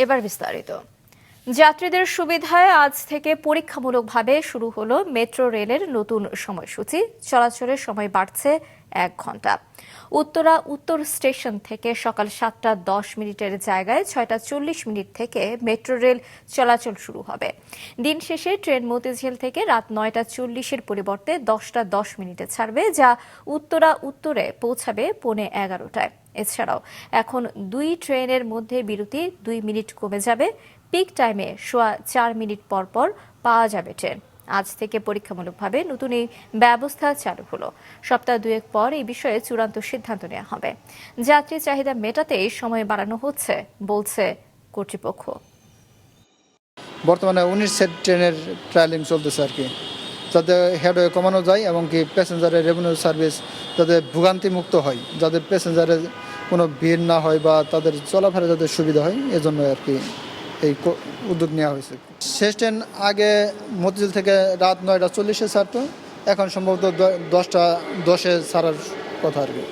এবার বিস্তারিত। যাত্রীদের সুবিধায় আজ থেকে পরীক্ষামূলকভাবে শুরু হলো মেট্রো রেলের নতুন সময়সূচি। চলাচলের সময় বাড়ছে 1 ঘন্টা। উত্তরা উত্তর স্টেশন থেকে সকাল 7টা 10 মিনিটের জায়গায় 6টা 40 মিনিট থেকে মেট্রো রেল চলাচল শুরু হবে। দিন শেষে ট্রেন মতিঝিল থেকে রাত 9টা 40-এর পরিবর্তে 10টা 10 মিনিটে ছাড়বে, যা উত্তরা উত্তরে পৌঁছাবে পৌনে 11টায়। এছাড়াও এখন 2 ট্রেনের মধ্যে বিরতি 2 মিনিট কমে যাবে। পিক টাইমে সোয়া 4 মিনিট পর পর পাওয়া যাবে ট্রেন। আজ থেকে পরীক্ষামূলকভাবে নতুন এই ব্যবস্থা চালু হলো। সপ্তাহ 2 পর এই বিষয়ে চূড়ান্ত সিদ্ধান্ত নেওয়া হবে। যাত্রী চাহিদা মেটাতেই সময় বাড়ানো হচ্ছে বলছে কর্তৃপক্ষ। বর্তমানে 19 সেট ট্রেনের ট্রায়ালিং চলতেছে আর কি, যাতে হেডওয়ে কমানো যায় এবং কি প্যাসেঞ্জারের রেভিনিউ সার্ভিস যাতে ভোগান্তি মুক্ত হয়, যাতে প্যাসেঞ্জারের কোনো ভিড় না হয় বা তাদের চলাফেরা যাতে সুবিধা হয়, এজন্য আর কি এই উদ্যোগ নেওয়া হয়েছে। শেষ ট্রেন আগে মতিঝিল থেকে রাত 9টা 40-এ ছাড়তো, এখন সম্ভবত 10টা 10-এ ছাড়ার কথা আর কি।